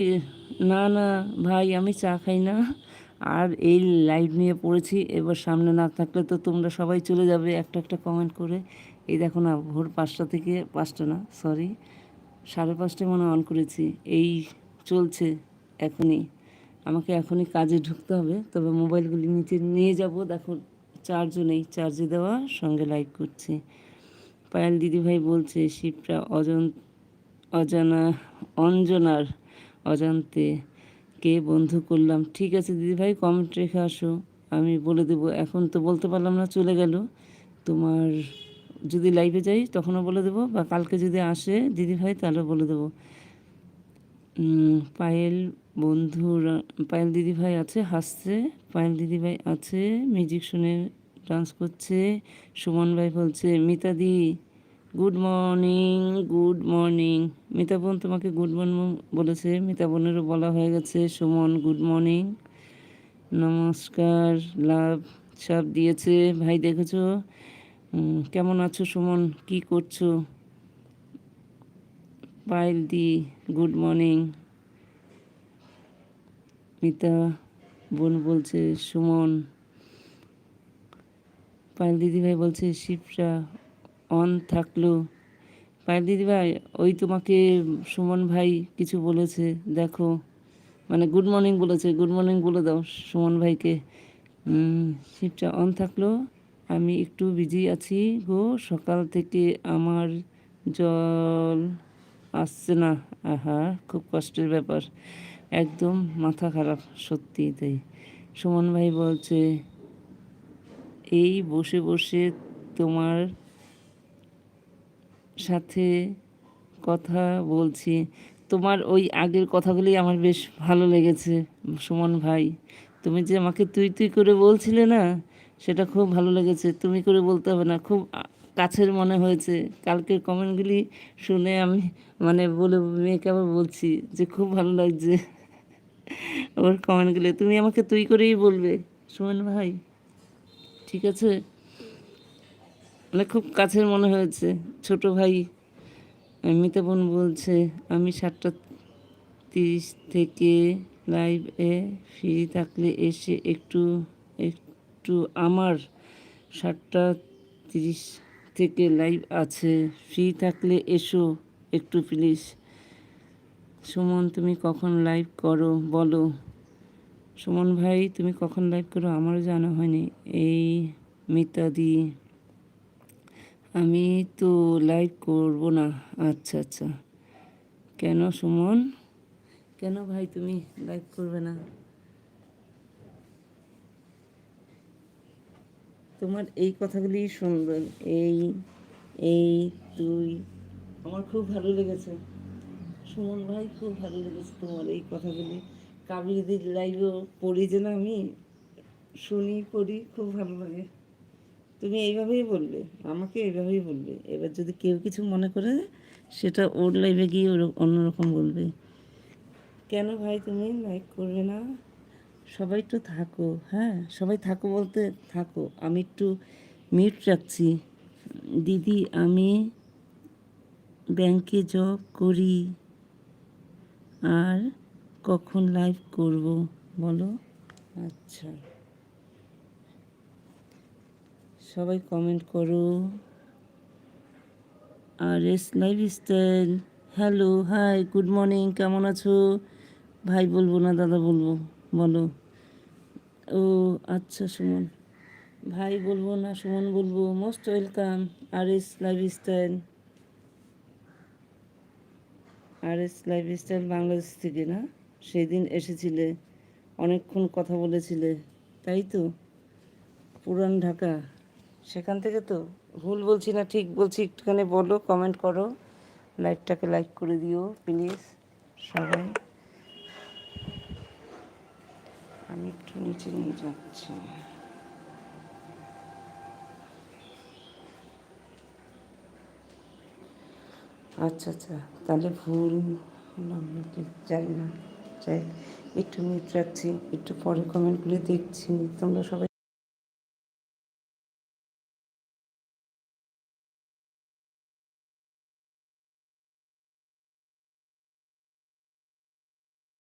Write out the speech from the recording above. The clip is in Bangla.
এ, না না ভাই, আমি চা খাই না। আর এই লাইভ নিয়ে পড়েছি, এবার সামনে না থাকলে তো তোমরা সবাই চলে যাবে একটা একটা কমেন্ট করে। এই দেখো না, ভোর 5টা থেকে 5টা না, সরি, 5:30টায় মনে অন করেছি। এই চলছে এখনই। আমাকে এখনই কাজে ঢুকতে হবে, তবে মোবাইলগুলি নিচে নিয়ে যাব। দেখো চার্জও নেই, চার্জে দেওয়া, সঙ্গে লাইভ করছি। পায়েল দিদিভাই বলছে শিবটা অজানা অঞ্জনার অজান্তে কে বন্ধু করলাম। ঠিক আছে দিদিভাই, কমেন্ট রেখে আসো, আমি বলে দেবো। এখন তো বলতে পারলাম না, চলে গেল। তোমার যদি লাইভে যাই তখনও বলে দেবো, বা কালকে যদি আসে দিদিভাই তাহলে বলে দেবো। পায়েল বন্ধুরা, পায়েল দিদিভাই আছে হাসছে, পায়েল দিদিভাই আছে মিউজিক শুনে ডান্স করছে। সুমন ভাই বলছে মিতাদি good morning, good morning. Mita বোন তোমাকে গুড মর্নিং বলেছে, মিতা বোনেরও বলা হয়ে গেছে। সুমন গুড মর্নিং, নমস্কার, লাভ সব দিয়েছে ভাই, দেখেছো? কেমন আছো সুমন, কি করছো? পায়েল দি গুড মর্নিং। মিতা বোন বলছে সুমন। পায়েল দিদিভাই বলছে শিবরা অন থাকলো। পায়েল দিদিভাই, ওই তোমাকে সুমন ভাই কিছু বলেছে, দেখো, মানে গুড মর্নিং বলেছে, গুড মর্নিং বলে দাও সুমন ভাইকে। শিবটা অন থাকলো। আমি একটু বিজি আছি গো, সকাল থেকে আমার জল আসছে না। আহা, খুব কষ্টের ব্যাপার, একদম মাথা খারাপ, সত্যি তাই। সুমন ভাই বলছে এই বসে বসে তোমার সাথে কথা বলছি। তোমার ওই আগের কথাগুলি আমার বেশ ভালো লেগেছে সুমন ভাই। তুমি যে আমাকে তুই তুই করে বলছিলে না, সেটা খুব ভালো লেগেছে। তুমি করে বলতে হবে না, খুব কাছের মনে হয়েছে। কালকের কমেন্টগুলি শুনে আমি মানে বলে মেয়েকে আবার বলছি যে খুব ভালো লাগছে ওর কমেন্টগুলি। তুমি আমাকে তুই করেই বলবে সুমন ভাই, ঠিক আছে? মানে খুব কাছের মনে হয়েছে, ছোট ভাই। মিতা বোন বলছে আমি 7:30 থেকে লাইভে ফ্রি থাকলে এসে একটু একটু আমার 7:30 থেকে লাইভ আছে, ফ্রি থাকলে এসো একটু প্লিজ। সুমন তুমি কখন লাইভ করো বলো। সুমন ভাই তুমি কখন লাইভ করো আমারও জানা হয়নি। এই মিতাদি, আমি তো লাইভ করব না। আচ্ছা আচ্ছা, কেন সুমন, কেন ভাই তুমি লাইভ করবে না? তোমার এই কথাগুলি সুন্দর, এই এই তুই, আমার খুব ভালো লেগেছে সুমন ভাই, খুব ভালো লেগেছে তোমার এই কথাগুলি। কাবেরীদের লাইভও পড়ি যে না আমি, শুনি পড়ি, খুব ভালো লাগে। তুমি এইভাবেই বলবে, আমাকে এইভাবেই বলবে। এবার যদি কেউ কিছু মনে করে, সেটা ওর লাইভে গিয়ে অন্যরকম বলবে। কেন ভাই তুমি লাইক করবে না? সবাই তো থাকো, হ্যাঁ সবাই থাকো বলতে থাকো, আমি একটু মিউট রাখছি। দিদি আমি ব্যাংকে জব করি, আর কখন লাইভ করব বলো। আচ্ছা, সবাই কমেন্ট করো। R S lifestyle, hello, hi, good morning, কেমন আছো? ভাই বলবো না দাদা বলবো, বলো। ও আচ্ছা সুমন, ভাই বলবো না সুমন বলবো। মোস্ট ওয়েলকাম আর এস লাইফস্টাইল। আর এস লাইফস্টাইল বাংলাদেশ থেকে না? সেই দিন এসেছিলে, অনেকক্ষণ কথা বলেছিলে, তাই তো? পুরান ঢাকা, সেখান থেকে তো? ভুল বলছি না ঠিক বলছি একটুখানি বলো, কমেন্ট করো, লাইভটাকে লাইক করে দিও প্লিজ সবাই। আমি একটু নিচে নিয়ে যাচ্ছি। আচ্ছা আচ্ছা, তাহলে ভুল হলাম নাকি জানি না, যাই, একটু মিউট রাখছি, একটু পরে কমেন্টগুলি দেখছি। তোমরা সবাই